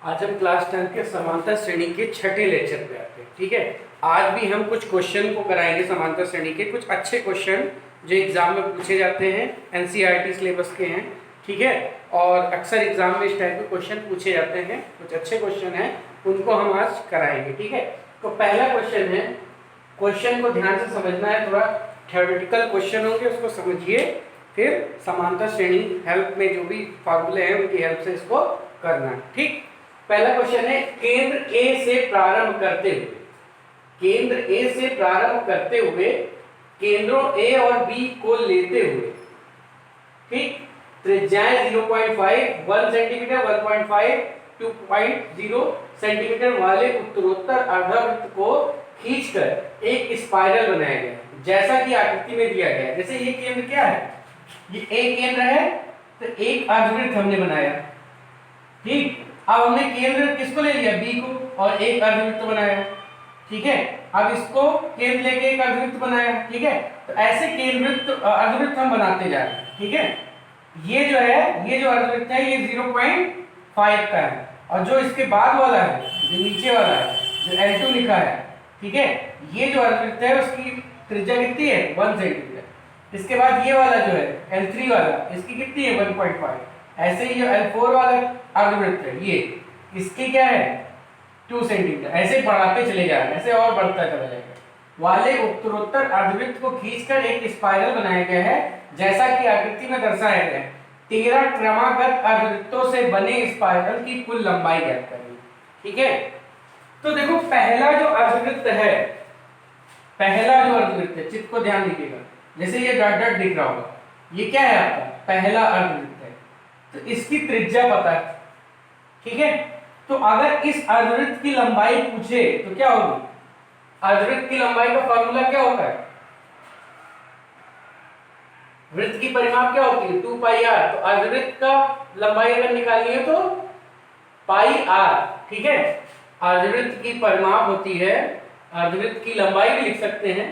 आज हम क्लास 10 के समांतर श्रेणी के छठे लेक्चर पे आते हैं। ठीक है, आज भी हम कुछ क्वेश्चन को कराएंगे समांतर श्रेणी के, कुछ अच्छे क्वेश्चन जो एग्जाम में पूछे जाते हैं, एनसीईआरटी सिलेबस के हैं। ठीक है, और अक्सर एग्जाम में इस टाइप के क्वेश्चन पूछे जाते हैं, कुछ अच्छे क्वेश्चन हैं, उनको हम आज कराएंगे। ठीक है, तो पहला क्वेश्चन है, क्वेश्चन को ध्यान से समझना है, थोड़ा थ्योरेटिकल क्वेश्चन होंगे, उसको समझिए, फिर समांतर श्रेणी हेल्प में जो भी फॉर्मूले हैं उनकी हेल्प से इसको करना है। ठीक, पहला क्वेश्चन है, केंद्र ए से प्रारंभ करते हुए, केंद्र ए से प्रारंभ करते हुए केंद्रों ए और बी को लेते हुए, ठीक, त्रिज्याएं 0.5, 1 सेंटीमीटर, 1.5, 2.0 सेंटीमीटर वाले उत्तरोत्तर अर्धवृत्त को खींचकर एक स्पाइरल बनाया गया, जैसा कि आकृति में दिया गया है। जैसे ये केंद्र क्या है, ये ए केंद्र है, तो एक अर्धवृत्त हमने बनाया। ठीक, अब हमने केंद्र किसको ले लिया, बी को, और एक अर्धवृत्त बनाया। ठीक है, अब इसको केंद्र लेके एक अर्धवृत्त बनाया। ठीक है, तो ऐसे केंद्रवृत्त अर्धवृत्त हम बनाते जा रहे हैं। ठीक है, ये जो है, ये जो अर्धवृत्त है, ये 0.5 का है, और जो इसके बाद वाला है, जो नीचे वाला है, जो L2 लिखा है, ठीक है, ये जो अर्धवृत्त है उसकी त्रिज्या कितनी है, 1 सेंटीमीटर। इसके बाद ये वाला जो है L3 वाला, इसकी कितनी है, 1.5। ऐसे ही जो L4 वाला अर्धवृत्त है, ये इसकी क्या है, 2 सेंटीमीटर। ऐसे बढ़ाते चले जा रहे हैं, ऐसे और बढ़ता चला जाएगा। वाले उत्तरोत्तर अर्धवृत्त को खींचकर एक स्पाइरल बनाया गया है, जैसा कि आकृति में दर्शाया गया है। 13 क्रमागत अर्धवृत्तों से बने स्पाइरल की कुल लंबाई ज्ञात करें। ठीक है, तो देखो पहला जो अर्धवृत्त है, पहला जो अर्धवृत्त है, चित्र को ध्यान दीजिएगा, जैसे ये डॉट डॉट दिख रहा होगा, ये क्या है आपका पहला अर्धवृत्त है, तो इसकी त्रिज्या पता है। ठीक है, तो अगर इस अर्धवृत्त की लंबाई पूछे तो क्या होगी, अर्धवृत्त की लंबाई का फॉर्मूला क्या होता है, वृत्त की परिमाप क्या होती है, 2πr। तो अर्धवृत्त का लंबाई अगर निकालनी है तो πr। ठीक है, अर्धवृत्त की परिमाप होती है, अर्धवृत्त की लंबाई भी लिख सकते हैं,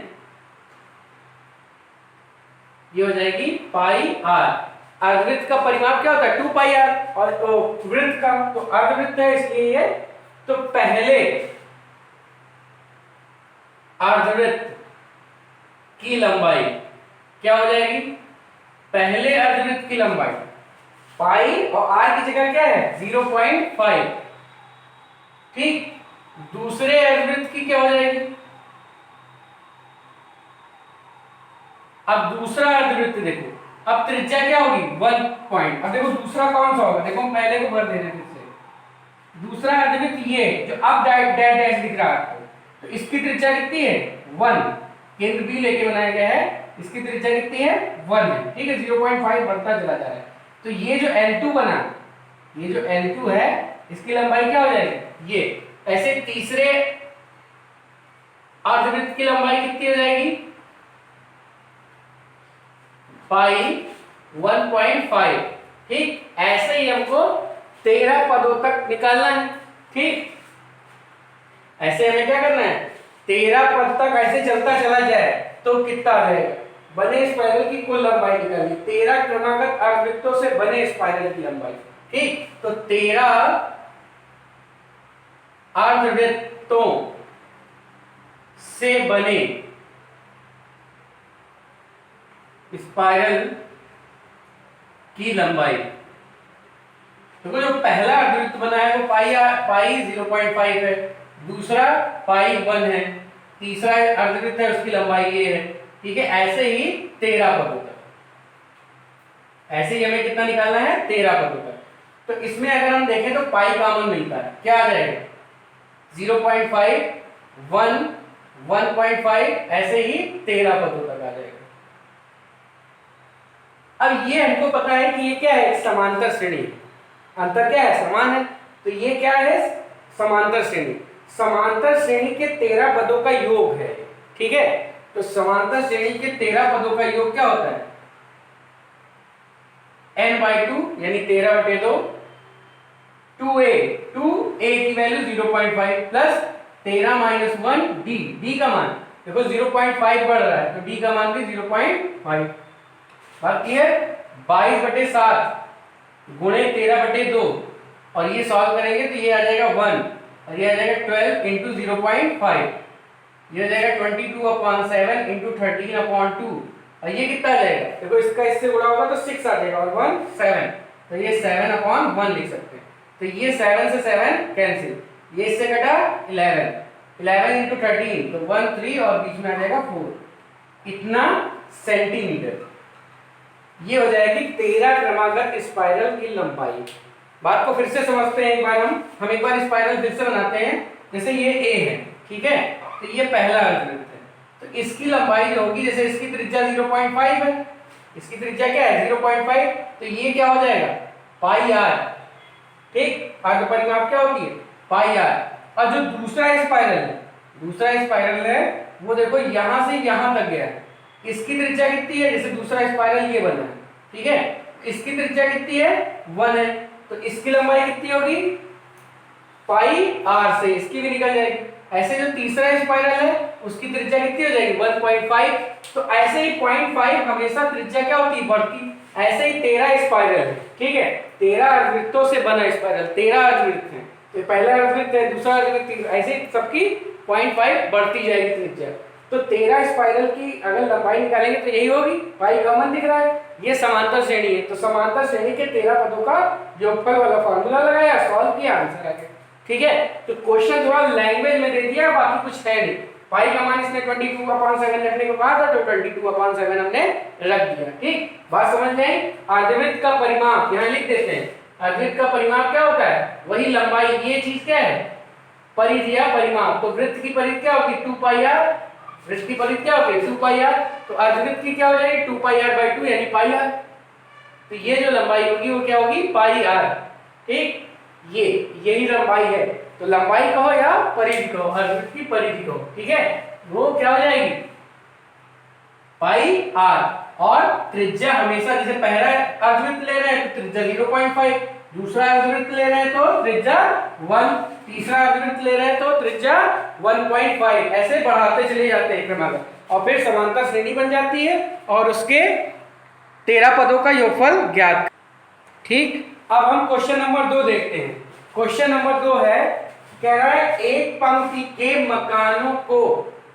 ये हो जाएगी πr। अर्धवृत्त का परिमाप क्या होता है, 2πr, और तो वृत्त का तो अर्धवृत्त है इसलिए ये, तो पहले अर्धवृत्त की लंबाई क्या हो जाएगी, पहले अर्धवृत्त की लंबाई पाई, और r की जगह क्या है, 0.5। ठीक, दूसरे अर्धवृत्त की क्या हो जाएगी, अब दूसरा अर्धवृत्त देखो, अब त्रिज्या क्या होगी, 1 पॉइंट। अब देखो दूसरा कौन सा होगा, देखो पहले को भर देना फिर से। दूसरा अर्धवृत्त ये जो अब डैश डैश दिख रहा है आपको, तो इसकी त्रिज्या कितनी है, 1। केंद्र बी लेके बनाया गया है, इसकी त्रिज्या कितनी है, 1 है। ठीक है, 0.5 बढ़ता चला जा रहा है। तो ये जो L2 बना, ये जो L2 है, इसकी लंबाई क्या हो जाएगी, ये। ऐसे तीसरे अर्धवृत्त की लंबाई कितनी हो जाएगी, पाई 1.5। ठीक, ऐसे ही हमको 13 पदों तक निकालना है। ठीक, ऐसे हमें क्या करना है, 13 पद तक ऐसे चलता चला जाए तो कितना आ जाएगा, बने स्पाइरल की कुल लंबाई निकालनी, 13 क्रमागत अर्धवृत्तों से बने स्पाइरल की लंबाई। ठीक, तो 13 अर्धवृत्तों से बने स्पाइरल की लंबाई, तो जो पहला अर्धवृत्त बना है वो पाई 0.5 है, दूसरा पाई 1 है, तीसरा अर्धवृत्त है उसकी लंबाई ये है। ठीक है, ऐसे ही 13 पदों तक, ऐसे ही हमें कितना निकालना है, 13 पदों तक। तो इसमें अगर हम देखें तो पाई कॉमन मिलता है, क्या आ जाएगा, 0.5, 1, 1.5, ऐसे ही 13 पदों तक आ जाएगा। अब ये हमको पता है कि ये क्या है, समांतर श्रेणी, अंतर क्या है, समान है, तो ये क्या है, समांतर श्रेणी। समांतर श्रेणी के 13 पदों का योग है। ठीक है, तो समांतर श्रेणी के 13 पदों का योग क्या होता है, n/2 यानी 13/2, 2a, 2a की वैल्यू 0.5 प्लस 13 - 1 d का मान देखो 0.5 बढ़ रहा है, तो d का मान भी 0.5। बात क्लियर, 22/7 गुणे 13/2 और ये सॉल्व करेंगे तो ये आ जाएगा 1 और ये आ जाएगा 12 इंटू 0.5, ये आ जाएगा 22/7 इंटू 13/2 और ये कितना आ जाएगा, देखो इसका इससे गुणा होगा तो 6 आ जाएगा और 1 7, तो ये 7/1 लिख सकते हैं। तो ये 7 से 7 कैंसिल, ये इससे कटा 11 इंटू 13 तो 1 3 और बीच में आ जाएगा 4, इतना सेंटीमीटर। ये हो जाएगी 13 क्रमागत स्पाइरल की लंबाई। बात को फिर से समझते हैं एक बार, हम एक बार स्पाइरल फिर से बनाते हैं। जैसे ये ए है, ठीक है, तो ये पहला अर्धवृत्त है, तो इसकी लंबाई जो होगी, जैसे इसकी त्रिज्या 0.5 है, इसकी त्रिज्या क्या है 0.5, तो ये क्या हो जाएगा पाई आर, ठीक, अर्ध परिमाप क्या होती है पाई आर। और जो दूसरा स्पाइरल है वो देखो यहां से यहां तक गया है, इसकी त्रिज्या कितनी है, जैसे दूसरा स्पाइरल ये बना है, ठीक है, इसकी त्रिज्या कितनी है 1 है, तो इसकी लंबाई कितनी होगी पाई आर से इसकी भी निकल जाएगी। ऐसे जो तीसरा स्पाइरल है उसकी त्रिज्या कितनी हो जाएगी 1.5, तो ऐसे ही 0.5 हमेशा त्रिज्या क्या होती है बढ़ती। ऐसे ही 13 स्पाइरल है, ठीक है, 13 अर्धवृत्तों से बना स्पाइरल, 13 अर्धवृत्त है, तो पहला अर्धवृत्त है, दूसरा अर्धवृत्त, ऐसे सबकी 0.5 बढ़ती जाएगी त्रिज्या। तो 13 स्पाइरल की अगर लंबाई निकालेंगे तो यही होगी, पाई कॉमन दिख रहा है, ये समांतर श्रेणी है, तो समांतर श्रेणी के 13 पदों का योगफल वाला फॉर्मूला लगाया, सॉल्व किया, आंसर आ गया, ठीक है। तो क्वेश्चन थोड़ा लैंग्वेज में दे दिया, बाकी कुछ है नहीं। पाई का मान इसने 22/7 रखने को कहा था, तो 22/7 हमने रख दिया, ठीक, बात समझ में आई। अर्धवृत्त का परिमाप यहाँ लिख देते हैं, अर्धवृत्त का परिमाप क्या होता है, वही लंबाई, ये चीज क्या है परिधि या परिमाप। तो वृत्त की परिधि क्या होती है 2πr, वृत्त की परिधि क्या होती है 2πr, तो अर्धवृत्त की क्या हो जाएगी 2πr/2 यानी पाई आर। तो ये जो लंबाई होगी वो क्या होगी पाई आर, ठीक, यही लंबाई है। तो लंबाई कहो या परिधि कहो, अर्धवृत्त की परिधि कहो, ठीक है, वो क्या हो जाएगी पाई आर। और त्रिज्या हमेशा, जैसे पहला अर्धवृत्त ले रहे हैं तो त्रिज्या 0.5, दूसरा अर्धवृत्त ले रहे हैं तो त्रिज्या 1, तीसरा अर्धवृत्त ले रहे हैं तो त्रिज्या 1.5, ऐसे बढ़ाते चले जाते हैं क्रमागत, और फिर समांतर श्रेणी बन जाती है और उसके 13 पदों का योगफल ज्ञात, ठीक। अब हम क्वेश्चन नंबर 2 देखते हैं। क्वेश्चन नंबर 2 है, कह रहा है एक पंक्ति के मकानों को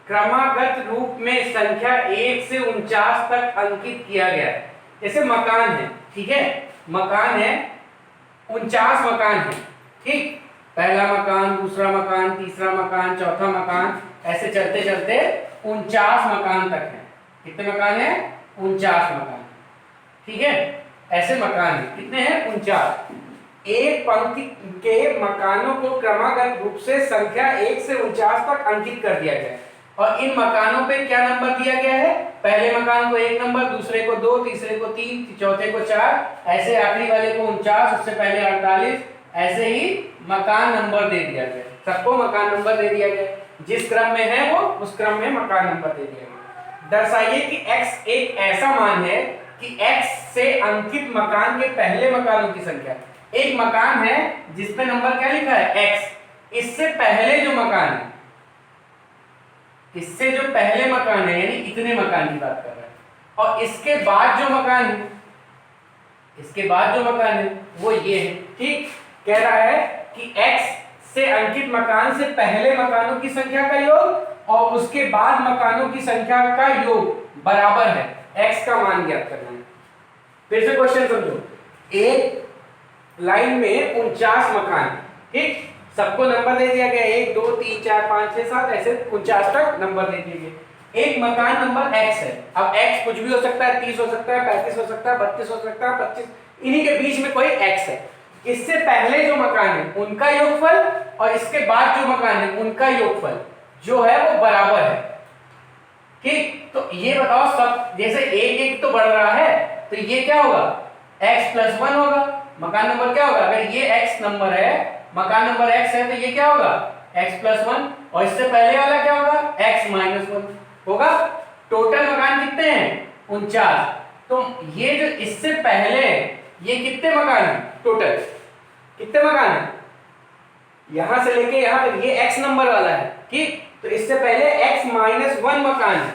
क्रमागत रूप में संख्या 1 से 49 तक अंकित किया गया है। जैसे मकान है, ठीक है, मकान है 49 मकान है, ठीक, पहला मकान, दूसरा मकान, तीसरा मकान, चौथा मकान, ऐसे चलते चलते 49 मकान तक है। कितने मकान है 49 मकान, ठीक है, ऐसे मकान है, कितने हैं 49। एक पंक्ति के मकानों को क्रमागत रूप से संख्या 1 से 49 तक अंकित कर दिया गया है, और इन मकानों पे क्या नंबर दिया गया है, पहले मकान को 1 नंबर, दूसरे को 2, तीसरे को 3, चौथे को 4, ऐसे आखिरी वाले को 49, उससे पहले 48, ऐसे ही मकान नंबर दे दिया गया, सबको मकान नंबर दे दिया गया, जिस क्रम में है वो उस क्रम में मकान नंबर दे दिया गया। दर्शाइए कि x एक ऐसा मान है कि x से अंकित मकान के पहले मकानों की संख्या। एक मकान है जिसपे नंबर क्या लिखा है x, इससे पहले जो मकान है, इससे जो पहले मकान है यानी इतने मकान की बात कर रहा है, और इसके बाद जो मकान है, इसके बाद जो मकान है वो ये है, ठीक। कह रहा है कि x से अंकित मकान से पहले मकानों की संख्या का योग और उसके बाद मकानों की संख्या का योग बराबर है, x का मान ज्ञात करना है। फिर से क्वेश्चन समझो, एक लाइन में 49 मकान, ठीक, सबको नंबर दे दिया गया 1 2 3 4 5 6 7, ऐसे 49 तक नंबर दे दिए गए। एक मकान नंबर x है, अब x कुछ भी हो सकता है, 30 हो सकता है, 35 हो सकता है, 32 हो सकता है, 25, इन्हीं के बीच में कोई x है। इससे पहले जो मकान है उनका योगफल और इसके बाद जो मकान है उनका योगफल जो है वो बराबर है, ठीक। तो ये बताओ, सब जैसे एक एक तो बढ़ रहा है तो ये क्या होगा x+1 होगा, मकान नंबर क्या होगा, अगर ये x नंबर है, मकान नंबर x है, तो ये क्या होगा x+1, और इससे पहले वाला क्या होगा x-1 होगा। टोटल मकान कितने हैं 49, तो ये जो इससे पहले ये कितने मकान है, टोटल कितने मकान है, यहां से लेके यहां तक ये x नंबर वाला है, ठीक। तो इससे पहले x-1 मकान है,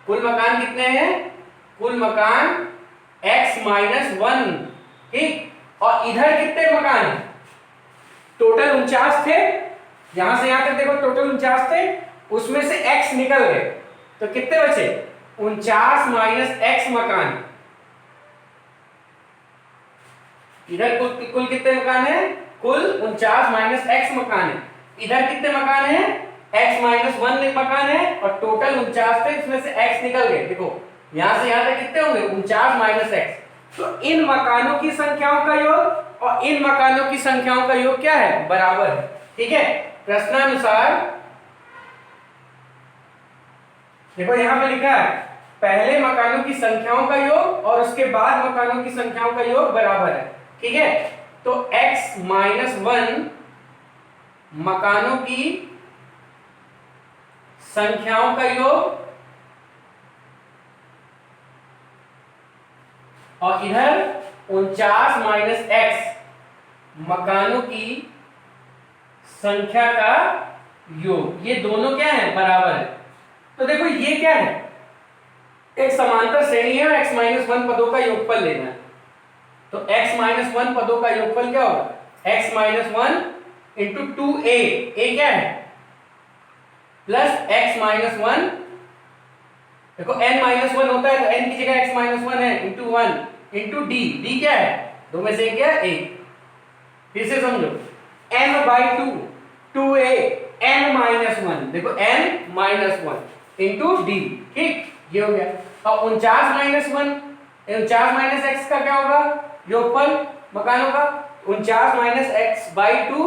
कुल मकान कितने हैं, कुल मकान x-1, ठीक। और इधर कितने मकान है, टोटल 49 थे, यहां से यहां तक देखो टोटल 49 थे, उसमें से x निकल गए तो कितने बचे? 49 माइनस x मकान। इधर कुल कितने मकान है? कुल 49 माइनस x मकान है। इधर कितने मकान है? x माइनस 1 मकान है, और टोटल 49 थे, इसमें से x निकल गए। देखो यहां से यहां तक कितने होंगे? 49 माइनस x। तो इन मकानों की संख्याओं का योग और इन मकानों की संख्याओं का योग क्या है? बराबर है। ठीक है, प्रश्नानुसार देखो यहां पे लिखा है पहले मकानों की संख्याओं का योग और उसके बाद मकानों की संख्याओं का योग बराबर है। ठीक है, तो x माइनस 1 मकानों की संख्याओं का योग और इधर 49 माइनस x मकानों की संख्या का योग, ये दोनों क्या है? बराबर है। तो देखो ये क्या है? एक समांतर श्रेणी है और x माइनस 1 पदों का योगफल लेना है। तो x माइनस 1 पदों का योगफल क्या होगा? x minus 1 into 2a, a क्या है? प्लस x माइनस 1, देखो n माइनस 1 होता है तो n की जगह x माइनस 1 है, इंटू 1 इंटू d, d क्या है? दो में से एक क्या है? एक। फिर से समझो, n by 2 2a n minus 1, देखो n माइनस 1 इंटू d। ठीक, ये हो गया। अब 49 माइनस 1, 49 माइनस x का क्या होगा? योगफल मकानों का 49 minus x by 2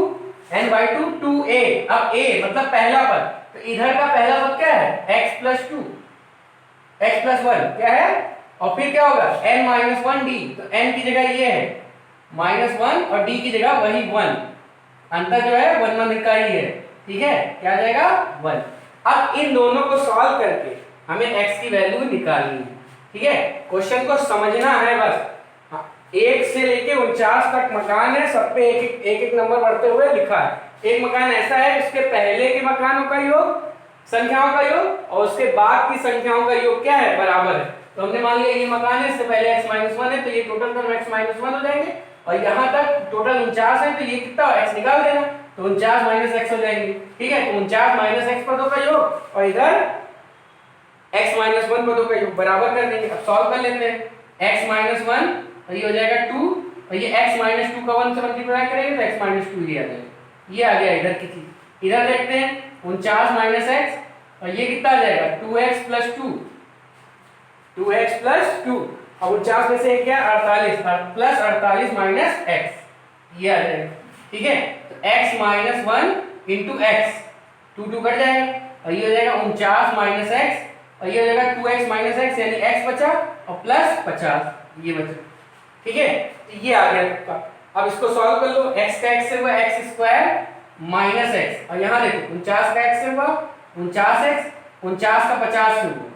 n by 2 2a। अब a मतलब पहला पद, तो इधर का पहला पद क्या है? x प्लस 2 x प्लस 1 क्या है? और फिर क्या होगा? n माइनस 1 d, तो n की जगह ये है माइनस 1 और d की जगह वही 1, अंतर जो है 1 1 का ही है। ठीक है, क्या आ जाएगा? 1। अब इन दोनों को सॉल्व करके हमें x की वैल्यू निकालनी है। ठीक है, क्वेश्चन को समझना है बस। हाँ, 1 से लेके 49 तक मकान है, सब पे एक एक नंबर बढ़ते हुए लिखा है। एक मकान ऐसा है जिसके पहले के मकानों का योग, संख्याओं का योग, और उसके बाद की संख्याओं का योग क्या है? बराबर है। तो हमने मान लिया ये मकान है, इससे पहले x माइनस 1 है, तो ये टोटल टर्म x माइनस 1 हो जाएंगे, और यहाँ तक टोटल 49 है, तो ये कितना हो? x निकाल देना, तो 49 माइनस x हो जाएंगे। ठीक है, तो 49 माइनस x पदों का योग और इधर x माइनस 1 पदों का योग बराबर कर देंगे। अब सॉल्व कर लेते हैं। x माइनस 1 और ये हो जाएगा 2, और ये x माइनस 2 का 1 से मल्टीप्लाई करेंगे तो x माइनस 2 ये आ जाएगा। ये आ गया इधर की चीज। इधर देखते हैं 49 माइनस x, और ये कितना आ जाएगा? 2x प्लस 2, 2x प्लस 2, और 49 में से क्या? 48 प्लस 48 माइनस x, ये आ जाएगा। ठीक है, तो x minus 1 into x, 2 cut जाएगा, और ये हो जाएगा 49 माइनस x, और ये हो जाएगा 2x माइनस x, यानी x बचा और प्लस 50 ये बचा। ठीक है, तो ये आ गया आपका। अब इसको सॉल्व कर लो। x का x से हुआ x स्क्वायर माइनस x, और यहाँ देखो 49 का x से हुआ 49x, 49 का 50 से हुआ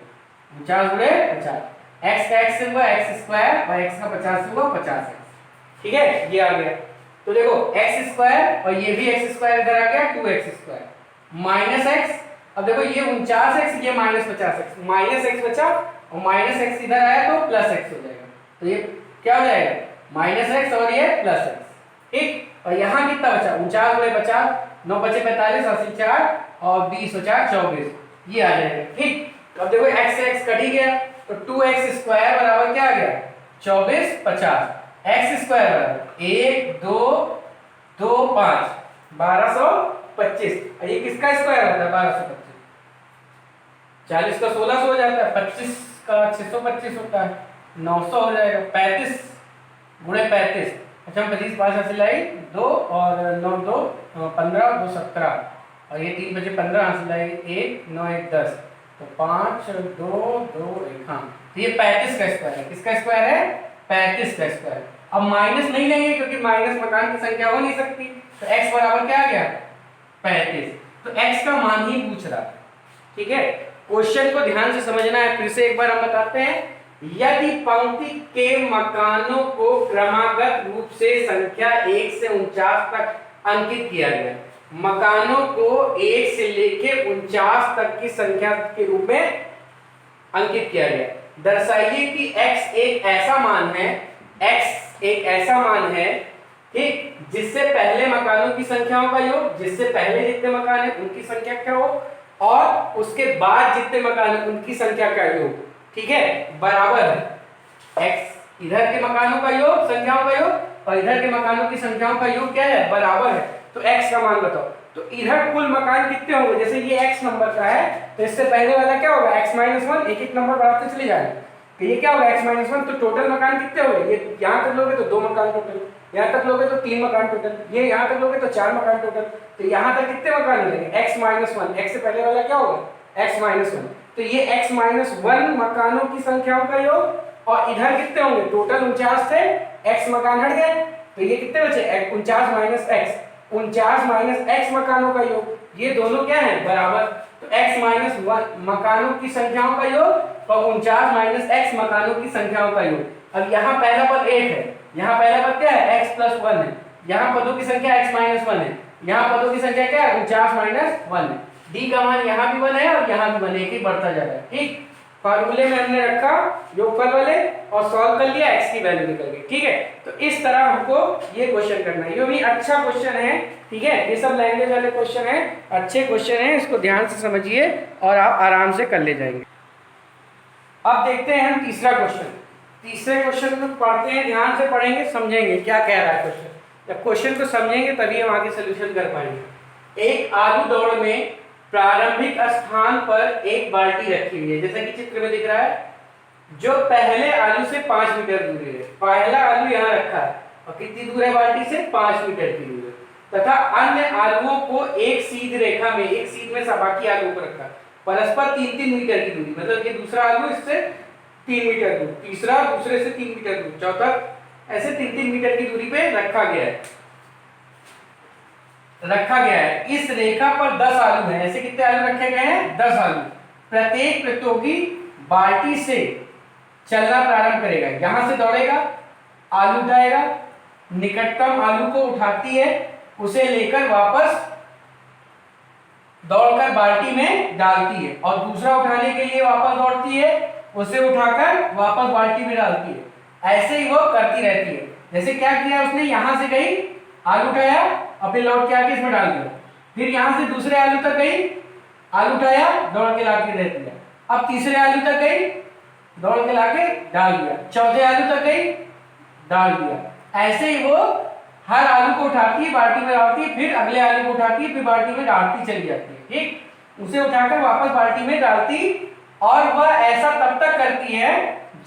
49 गुणे 50, x का x से हुआ x स्क्वायर और x का 50 से हुआ 50x। ठीक है, ये आ गया। तो देखो x स्क्वायर और ये भी x स्क्वायर इधर आ गया, 2x स्क्वायर माइनस x। अब देखो ये 49x, ये माइनस 50x, माइनस x बचा और माइनस x इधर आया तो प्लस x हो जाएगा, तो ये क्या हो जाएगा? माइनस x और ये प्लस x। ठीक, और यहाँ कितना बचा? 49 गुणे 50, 9 बचे 45, 80 4 और 20 4 24, ये आ जाएगा। ठीक, अब देखो x से x कट ही गया, तो 2x स्क्वायर बराबर क्या आ गया? 24 50, x स्क्वायर बराबर 1 2 2 5 1225, और ये किसका स्क्वायर होता है? 1225। 40 का 1600 हो जाता है, 25 का 625 होता है, 900 हो जाएगा। 35 गुणे 35, अच्छा 25 5 हासिल आई 2 और 9 2 15 2 17, और ये 3 बचे 15 हासिल आई 1 9 1 10, तो 5 2 2 1। हाँ, तो ये 35 का स्क्वायर है। किसका स्क्वायर है? 35 का स्क्वायर। अब माइनस नहीं लेंगे क्योंकि माइनस मकान की संख्या हो नहीं सकती, तो x बराबर क्या आ गया? 35। तो x का मान ही पूछ रहा है। ठीक है, क्वेश्चन को ध्यान से समझना है। फिर से एक बार हम बताते हैं, यदि पंक्ति के मकानों को क्रमागत रूप से संख्या 1 से 49 तक अंकित किया गया, मकानों को 1 से लेकर 49 तक की संख्या के रूप में अंकित किया गया, दर्शाइए कि x एक ऐसा मान है, x एक ऐसा मान है ठीक, जिससे पहले मकानों की संख्याओं का योग, जिससे पहले जितने मकान है उनकी संख्या का योग और उसके बाद जितने मकान है उनकी संख्या का योग, ठीक है, बराबर है x, इधर के मकानों का योग, संख्याओं का योग, और इधर के मकानों की संख्याओं का योग क्या है, बराबर है। तो x का मान बताओ। तो इधर कुल मकान कितने होंगे, जैसे ये x नंबर का है तो इससे पहले वाला क्या होगा, x - 1, एक एक नंबर बढ़ाते चले जाएंगे, तो ये क्या होगा x - 1, तो टोटल मकान कितने हो गए, ये यहाँ तक लोगे तो 2 मकान टोटल, यहाँ तक लोगे तो 3 मकान टोटल, ये यहाँ तक लोगे तो 4 मकान टोटल, तो यहाँ तक कितने मकान मिलेंगे, x - 1, x से पहले वाला क्या होगा, x - 1, तो ये x - 1 मकानों की संख्याओं का योग, और इधर कितने होंगे, टोटल 49 थे, x मकान हट गए, तो ये कितने बचे, 49 - x, 49 - x मकानों का योग, ये दोनों क्या है, बराबर। तो x - 1 मकानों की संख्याओं का योग और 49 - x मकानों की संख्याओं का योग। अब यहाँ पहला पद 1 है, यहाँ पहला पद क्या है, x + 1 है, यहाँ पदों की संख्या x - 1 है, यहाँ पदों की संख्या क्या है, 49 - 1 है। d का मान यहाँ भी 1 है और यहाँ भी 1 है, एक ही बढ़ता जा रहा है, ठीक। फार्मूले में हमने रखा योगफल वाले और सॉल्व कर लिया, x की वैल्यू निकल गई, ठीक है। तो इस तरह हमको ये क्वेश्चन करना है, ये भी अच्छा क्वेश्चन है, ठीक है, ये सब लैंग्वेज वाले क्वेश्चन है, अच्छे क्वेश्चन है, इसको ध्यान से समझिए और आप आराम से कर ले जाएंगे। अब देखते हैं हम तीसरा क्वेश्चन। तीसरे क्वेश्चन को पढ़ते हैं, ध्यान से पढ़ेंगे, समझेंगे क्या कह रहा है क्वेश्चन। जब क्वेश्चन को समझेंगे तभी हम आगे सोल्यूशन कर पाएंगे। एक आलू दौड़ में प्रारंभिक स्थान पर एक बाल्टी रखी हुई है, जैसा कि चित्र में दिख रहा है, जो पहले आलू से 5 मीटर दूर है। पहला आलू यहाँ रखा है और कितनी दूर है बाल्टी से, 5 मीटर की दूर है, तथा अन्य आलुओं को एक सीधी रेखा में, एक सीध में बाकी आलुओं को रखा, परस्पर 3-3 मीटर की दूरी, मतलब ये दूसरा आलू इससे 3 मीटर दूर, तीसरा दूसरे से 3 मीटर दूर, चौथा ऐसे 3-3 मीटर की दूरी पे रखा गया है। इस रेखा पर 10 आलू हैं, ऐसे कितने आलू रखे गए हैं, 10 आलू। प्रत्येक प्रतियोगी बाल्टी से चलना प्रारंभ करेगा, यहां से दौड़ेगा, आलू उठाएगा, निकटतम आलू को उठाती है, उसे लेकर वापस दौड़कर बाल्टी में डालती है, और दूसरा उठाने के लिए वापस दौड़ती है, उसे उठाकर वापस बाल्टी में डालती है। ऐसे ही वो करती रहती है। जैसे क्या किया उसने, यहां से गई, आलू उठाया और फिर लौट के आके इसमें डाल दिया, फिर यहां से दूसरे आलू तक गई, आलू उठाया, दौड़ के लाके दे दिया, अब तीसरे आलू तक गई, दौड़ के लाके डाल दिया, चौथे आलू तक गई, डाल दिया। ऐसे ही वो हर आलू को उठाती है, बाल्टी में डालती है, फिर अगले आलू को उठाती है, फिर बाल्टी में डालती चली जाती है, ठीक। उसे उठाकर वापस बाल्टी में डालती, और वह ऐसा तब तक करती है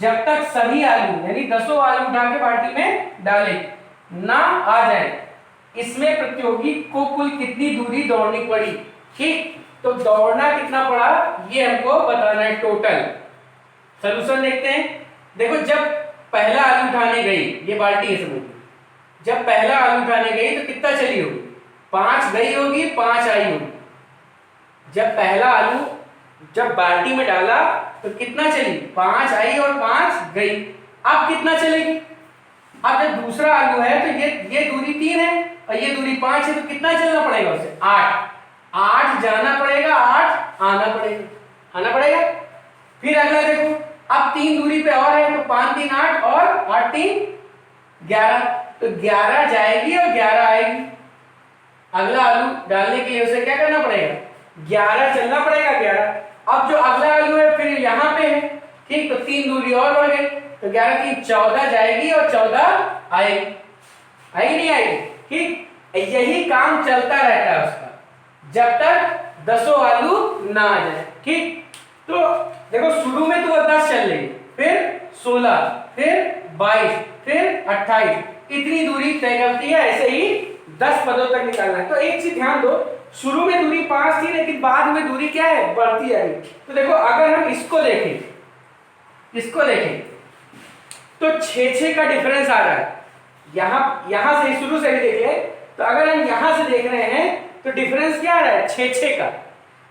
जब तक सभी आलू, यानी 10 आलू उठा के बाल्टी में डाले ना आ जाए। इसमें प्रतियोगी को कुल कितनी दूरी दौड़नी पड़ी, ठीक। तो दौड़ना कितना पड़ा ये हमको बताना है टोटल। सॉल्यूशन देखते हैं। देखो, जब पहला आलू उठाने गई, ये बाल्टी है समझ, जब पहला आलू उठाने गई तो कितना चली होगी, 5 गई होगी, 5 आई होगी। जब पहला आलू जब बाल्टी में डाला तो कितना चली, 5 आई और 5 गई। अब कितना चलेगी, अब जब दूसरा आलू है तो ये दूरी 3 है और ये दूरी 5 है, तो कितना चलना पड़ेगा उसे, 8 जाना पड़ेगा, 8 आना पड़ेगा। फिर अगला देखो, अब 3 दूरी पे और है, तो 5 3 8 और 8 3 11, तो 11 जाएगी और 11 आएगी। अगला आलू डालने के लिए उसे क्या करना पड़ेगा, 11 चलना पड़ेगा, 11। अब जो अगला आलू है फिर यहाँ पे है, ठीक, तो 3 दूरी और बढ़ गई, तो 11 3 14 जाएगी और 14 आएगी, नहीं आएगी, ठीक। यही काम चलता रहता है उसका जब तक 10 आलू ना आ जाए, ठीक। तो देखो, शुरू में तो 10 चल रही, फिर 16, फिर 22, फिर 28, इतनी दूरी तय करती है। ऐसे ही 10 पदों तक निकालना है। तो एक चीज ध्यान दो, शुरू में दूरी 5 थी, लेकिन बाद में दूरी क्या है, बढ़ती है। तो देखो, अगर हम इसको देखें तो 6 का डिफरेंस आ रहा है। यहां से शुरू से भी देख ले, तो अगर हम यहां से देख रहे हैं तो डिफरेंस क्या आ रहा है, 6 का।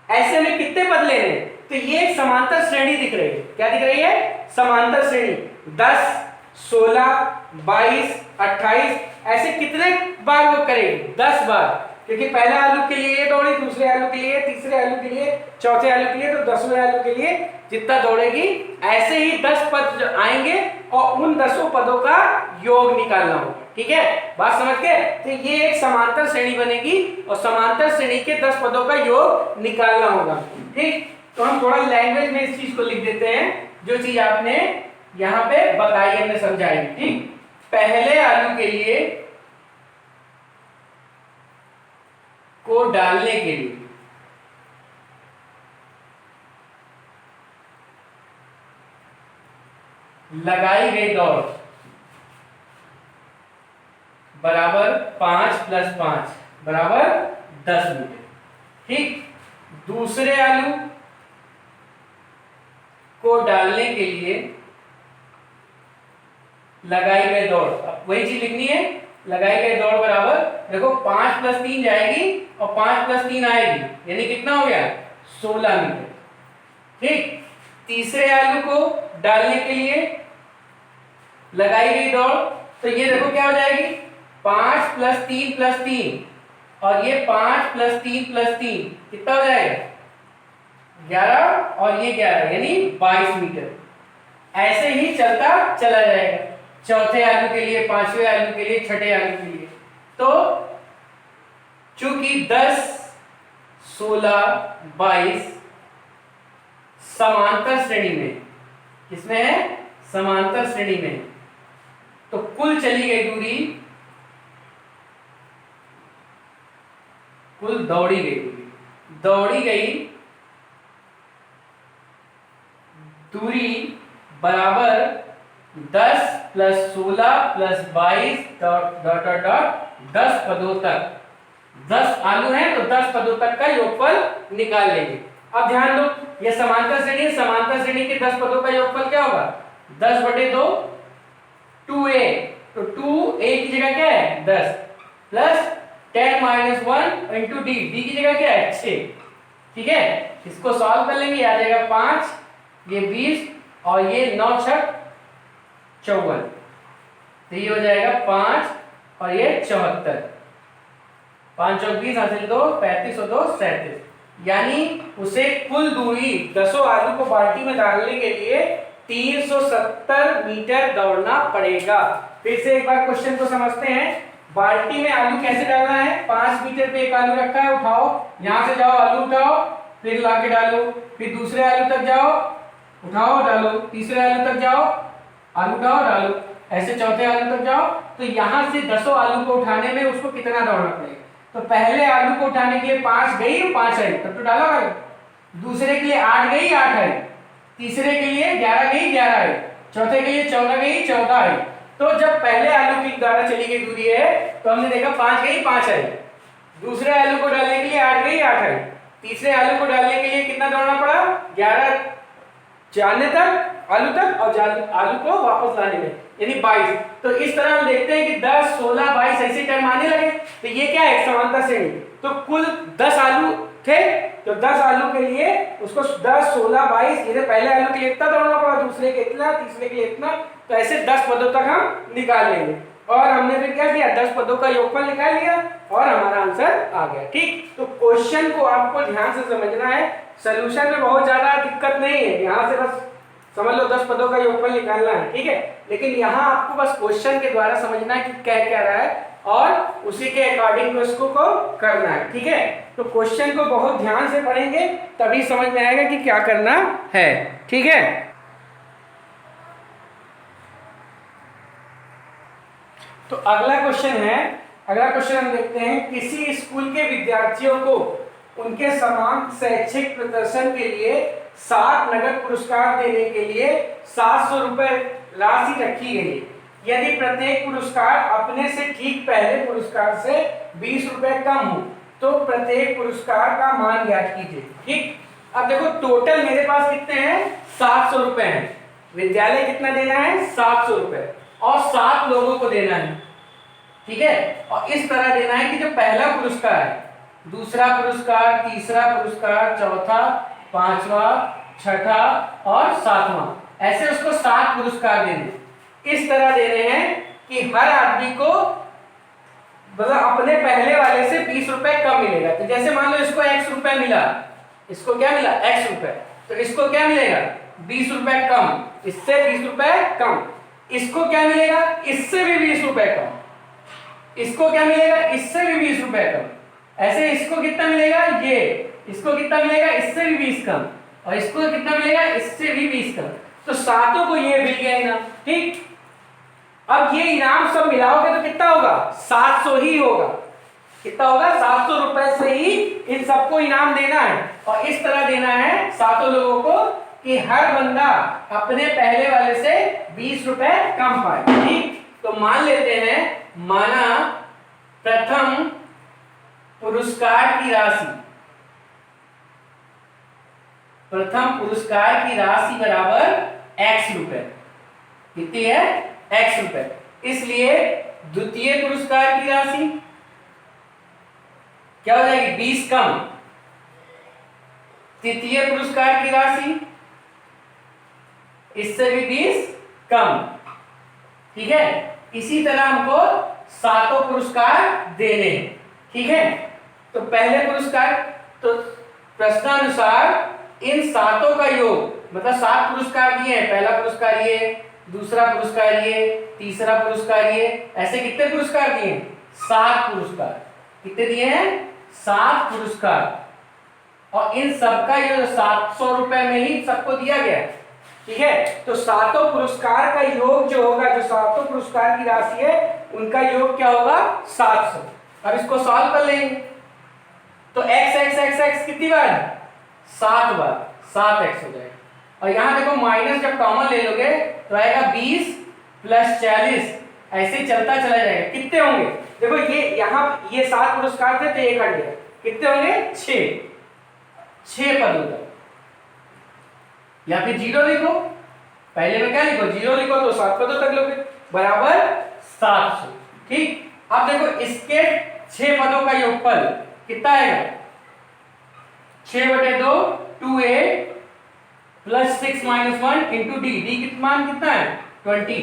ऐसे में कितने पद ले रहे हैं, तो ये एक समांतर श्रेणी दिख रही है। क्या दिख रही है, समांतर श्रेणी। 10 16 22 28, ऐसे कितने बार वो करेगी, 10 बार, क्योंकि पहले आलू के लिए ये दौड़ी, दूसरे आलू के लिए, तीसरे आलू के लिए, चौथे आलू के लिए, तो 10वें आलू के लिए जितना दौड़ेगी, ऐसे ही 10 पद आएंगे और उन 10 पदों का योग निकालना होगा, ठीक है, बात समझ के? तो ये एक समांतर श्रेणी बनेगी और समांतर श्रेणी के 10 पदों का योग निकालना होगा। ठीक, तो हम थोड़ा लैंग्वेज में इस चीज को लिख देते हैं जो चीज आपने यहाँ पे बताई, हमने समझाई। ठीक, पहले आलू के लिए को डालने के लिए लगाई गई दौड़ बराबर 5 + 5 बराबर 10 मीटर। ठीक, दूसरे आलू को डालने के लिए लगाई गई दौड़, अब वही चीज लिखनी है, लगाई गई दौड़ बराबर, देखो 5 + 3 जाएगी और 5 + 3 आएगी, यानी कितना हो गया 16 मीटर। ठीक, तीसरे आलू को डालने के लिए लगाई गई दौड़, तो ये देखो क्या हो जाएगी 5 + 3 + 3 और ये 5 + 3 + 3 कितना हो जाएगा 11 और ये 11 यानी 22 मीटर। ऐसे ही चलता चला जाएगा, चौथे आलू के लिए, पांचवें आलू के लिए, छठे आलू के लिए। तो चूंकि 10, 16, 22 समांतर श्रेणी में, किसमें है समांतर श्रेणी में, तो कुल चली गई दूरी, कुल दौड़ी गई दूरी बराबर 10 + 16 + 22 10 पदों तक। 10 आलू हैं तो 10 पदों तक का योगफल निकाल लेंगे। अब ध्यान दो, ये समांतर श्रेणी है, समांतर श्रेणी के 10 पदों का योगफल क्या होगा 10/2 2a, तो 2a की जगह क्या है 10 प्लस 10 - 1 × d, d की जगह क्या है 6। ठीक है, इसको सॉल्व कर लेंगे, आ जाएगा 5, ये 20 और ये 9 × 6 = 54, तो ये हो जाएगा 5 और ये 74, 5 × 20 हासिल 2, 35 और 2 37, यानी उसे कुल दूरी 10 आलू को बाल्टी में डालने के लिए 370 मीटर दौड़ना पड़ेगा। फिर से एक बार क्वेश्चन को समझते हैं। बाल्टी में आलू कैसे डालना है, 5 मीटर पे एक आलू रखा है, उठाओ, यहां से जाओ आलू उठाओ, फिर लाके डालो, फिर दूसरे आलू तक जाओ, उठाओ डालो, तीसरे आलू तक जाओ, आलू उठाओ डालो, ऐसे चौथे आलू तक जाओ। तो यहां से 10 आलू को उठाने में उसको कितना दौड़ना पड़ेगा, तो पहले आलू को उठाने के लिए 5 गई और 5 आई, तब तो डाला भाई, दूसरे के लिए 8 गई 8 आई, तीसरे के लिए 11 गई 11 आई, चौथे के लिए 14 गई 14 आई। तो जब पहले आलू की द्वारा चली गई दूरी है तो हमने देखा 5 गई 5 आई, दूसरे आलू को डालने के लिए 8 गई 8 आई, तीसरे आलू को डालने के लिए कितना दौड़ना पड़ा 11 जाने तक आलू तक और आलू को वापस लाने में, यानी 22। तो इस तरह हम देखते हैं कि 10, 16, 22 ऐसे टाइम आने लगे, तो ये क्या है समांतर श्रेणी। तो कुल 10 आलू थे, तो 10 आलू के लिए उसको 10, 16, 22 ये पहले आलू के लिए इतना दौड़ना पड़ा, दूसरे के इतना, तीसरे के लिए इतना, तो ऐसे 10 पदों तक हम निकाल लेंगे। और हमने फिर क्या किया 10 पदों का योगफल निकाल लिया और हमारा आंसर आ गया। ठीक, तो क्वेश्चन को आपको ध्यान से समझना है, सॉल्यूशन में बहुत ज्यादा दिक्कत नहीं है, यहाँ से बस समझ लो 10 पदों का योगफल निकालना है। ठीक है, लेकिन यहाँ आपको बस क्वेश्चन के द्वारा समझना है कि क्या क्या रहा है और उसी के अकॉर्डिंग उसको को करना है। ठीक है, तो क्वेश्चन को बहुत ध्यान से पढ़ेंगे तभी समझ में आएगा कि क्या करना है। ठीक है, तो अगला क्वेश्चन हम देखते हैं, किसी स्कूल के विद्यार्थियों को उनके समान शैक्षिक प्रदर्शन के लिए 7 नगद पुरस्कार देने के लिए 700 रुपए राशि रखी गई है। यदि प्रत्येक पुरस्कार अपने से ठीक पहले पुरस्कार से 20 रुपए कम हो तो प्रत्येक पुरस्कार का मान ज्ञात कीजिए। ठीक, अब देखो टोटल मेरे पास कितने हैं 700 रुपए हैं, विद्यालय कितना देना है 700 रुपए और 7 लोगों को देना है। ठीक है, और इस तरह देना है कि जो पहला पुरस्कार है, दूसरा पुरस्कार, तीसरा पुरस्कार, चौथा, पांचवा, छठा और 7वां, ऐसे उसको 7 पुरस्कार देने। इस तरह दे रहे हैं कि हर आदमी को मतलब अपने पहले वाले से 20 रुपए कम मिलेगा। तो जैसे मान लो इसको X रुपए मिला, इसको क्या मिला X रुपए, तो इसको क्या मिलेगा 20 रुपए कम, इससे 20 रुपए कम, इसको क्या मिलेगा इससे भी 20 रुपए कम। इसको क्या मिलेगा, इससे भी 20 रुपए कम। ऐसे इसको कितना मिलेगा, ये इसको कितना मिलेगा, इससे भी 20 कम, और इसको कितना मिलेगा, इससे भी 20 कम। तो सातों को ये मिल गया इनाम। ठीक, अब ये इनाम सब मिलाओगे तो कितना होगा, 700 ही होगा। कितना होगा, 700 रुपए से ही इन सबको इनाम देना है, और इस तरह देना है सातों लोगों को कि हर बंदा अपने पहले वाले से 20 रुपए कम पाए। ठीक, तो मान लेते हैं, माना प्रथम पुरस्कार की राशि, प्रथम पुरस्कार की राशि बराबर x रुपए। कितनी है, x रुपए। इसलिए द्वितीय पुरस्कार की राशि क्या हो जाएगी, 20 कम। तृतीय पुरस्कार की राशि इससे भी 20 कम। ठीक है, इसी तरह हमको सातों पुरस्कार देने हैं। ठीक है, तो पहले पुरस्कार, तो प्रश्नानुसार इन सातों का योग, मतलब 7 पुरस्कार दिए हैं, पहला पुरस्कार ये, दूसरा पुरस्कार ये, तीसरा पुरस्कार ये, ऐसे कितने पुरस्कार दिए हैं, 7 पुरस्कार। कितने दिए हैं, 7 पुरस्कार, और इन सबका ये 700 रुपए में ही सबको दिया गया। ठीक है, तो सातों पुरस्कार का योग जो होगा, जो सातों पुरस्कार की राशि है उनका योग क्या होगा, 700। अब इसको सॉल्व कर लेंगे, तो x x x x कितनी बार, 7 बार, 7x हो जाएगा। और यहां देखो माइनस जब कॉमन ले लोगे तो आएगा 20 प्लस 40, ऐसे चलता चला जाएगा। कितने होंगे, देखो ये यहाँ ये 7 पुरस्कार थे तो एक हट गया, कितने होंगे, 6 पद होगा। या फिर 0 लिखो, पहले में क्या लिखो, 0 लिखो तो 7 पदों तक लोगे, बराबर 700। ठीक, अब देखो इसके 6 पदों का योगफल कितना आएगा, 6/2 2a plus 6 - 1 into D, D कितना मान कितना है, 20।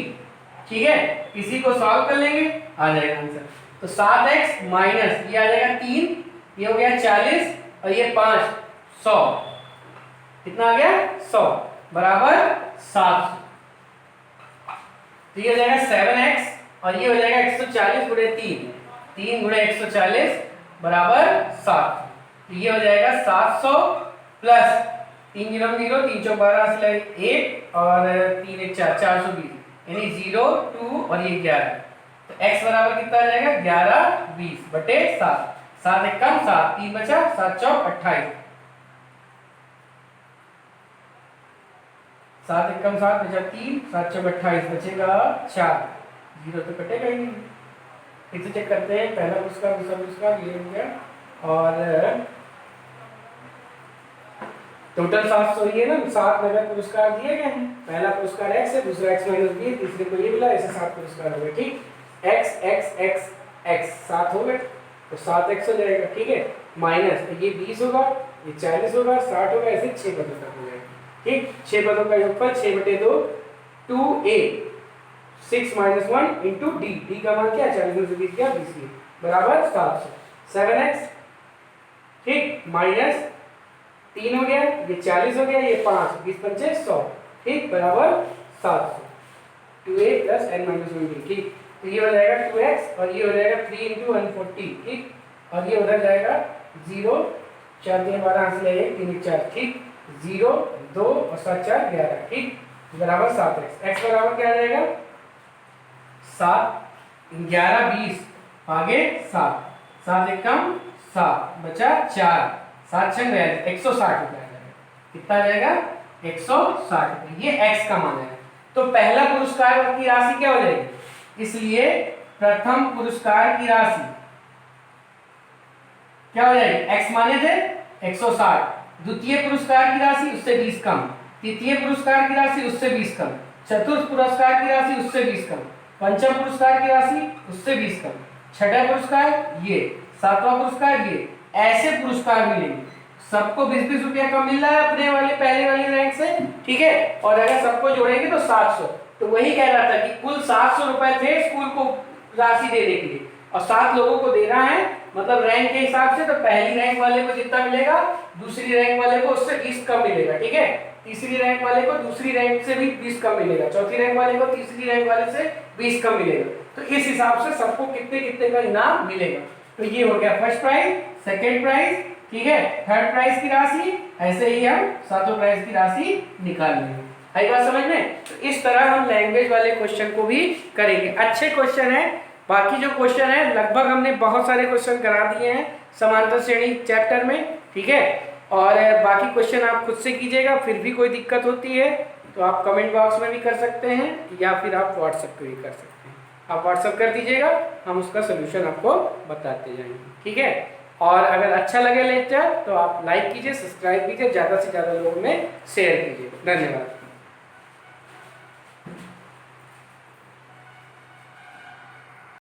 ठीक है, इसी को सॉल्व कर लेंगे, आ जाएगा आंसर। तो 7x माइनस ये आ जाएगा 3, ये हो गया 40, और ये 5 100, कितना आ गया, 100 बराबर 700। तो ये हो जाएगा 7x, और ये हो जाएगा 140 गुणे 3, 3 गुणे 140 बराबर 7। तो ये हो जाएगा 700 प्लस 3 0 0, 3 चौक 12 से 1, और 3 1 4, 420, यानी 0 2 और ये 11। तो x बराबर कितना आ जाएगा, 11 20 बटे 7, 7 1 कम 7, 3 बचा, 7 चौक 28, 7 1 कम 7 बचा 3, 7 चौक 28, बचेगा 4, 0 तो कटेगा ही नहीं। फिर से चेक करते हैं, पहला पुरस्कार, दूसरा पुरस्कार, ये हो गया, और टोटल 700 ही है ना, 7 नगद पुरस्कार दिए गए हैं। पहला पुरस्कार x है, दूसरा x - b, तीसरे को ये मिला, ऐसे 7 पुरस्कार हो गए। ठीक, x x x x 7 हो गए, तो 7x हो जाएगा। ठीक है, माइनस ये 20 होगा, ये 40 होगा, 60 होगा, ऐसे 6 पदों तक हो जाएगा। ठीक, 6 पदों का योगफल 6/2 2a 6 - 1 इंटू डी, डी का मान क्या, 40 में से 20 गया, 20 बराबर 700। 7x, ठीक, माइनस 3 हो गया, ये 40 हो गया, ये 5, 20 पंचे 100, ठीक, बराबर 700। 2a plus n - 1d। ठीक, तो ये हो जाएगा 2x, और ये हो जाएगा 3 × 140। ठीक, और ये उधर जाएगा 0, 4 3 12 से 1 3 4, ठीक, 0 2 और 7 4 11। ठीक, बराबर 7x। x बराबर क्या आ जाएगा, 7 11 20, आगे 7, 7 1 कम 7 बचा 4, 7 6 160 रुपए आ जाएगा। कितना आ जाएगा, 160 रुपए। ये x का मान है। तो पहला पुरस्कार की राशि क्या हो जाएगी, इसलिए प्रथम पुरस्कार की राशि क्या हो जाएगी, x माने थे 160, द्वितीय पुरस्कार की राशि उससे 20 कम, तृतीय पुरस्कार की राशि उससे 20 कम, चतुर्थ पुरस्कार की राशि उससे 20 कम, पंचम पुरस्कार की राशि उससे 20 कम, छठा पुरस्कार ये, सातवां पुरस्कार ये, ऐसे पुरस्कार मिलेंगे। सबको 20-20 रुपया कम मिल रहा है अपने वाले पहले वाले रैंक से। ठीक है, और अगर सबको जोड़ेंगे तो 700। तो वही कह रहा था कि कुल 700 रुपए थे स्कूल को राशि देने के लिए, और 7 लोगों को देना है, मतलब रैंक के हिसाब से। तो पहली रैंक वाले को जितना मिलेगा, दूसरी रैंक वाले को उससे 20 कम मिलेगा। ठीक है, तीसरी रैंक वाले को दूसरी रैंक से भी 20 कम मिलेगा, चौथी रैंक वाले को तीसरी रैंक वाले से 20 कम मिलेगा। तो इस हिसाब से सबको कितने कितने का इनाम मिलेगा। तो ये हो गया फर्स्ट प्राइज, सेकेंड प्राइज, ठीक है, थर्ड प्राइज की राशि, ऐसे ही हम सातों प्राइज की राशि निकाल लेंगे। आई बात समझ में? तो इस तरह हम लैंग्वेज वाले क्वेश्चन को भी करेंगे। अच्छे क्वेश्चन है, बाकी जो क्वेश्चन है लगभग हमने बहुत सारे क्वेश्चन करा दिए हैं समांतर श्रेणी चैप्टर में, ठीक है। और बाकी क्वेश्चन आप खुद से कीजिएगा, फिर भी कोई दिक्कत होती है तो आप कमेंट बॉक्स में भी कर सकते हैं या फिर आप व्हाट्सएप पे भी कर सकते हैं। आप व्हाट्सएप कर दीजिएगा, हम उसका सोल्यूशन आपको बताते जाएंगे, ठीक है। और अगर अच्छा लगे लेक्चर तो आप लाइक कीजिए, सब्सक्राइब कीजिए, ज़्यादा से ज़्यादा लोगों में शेयर कीजिए। धन्यवाद।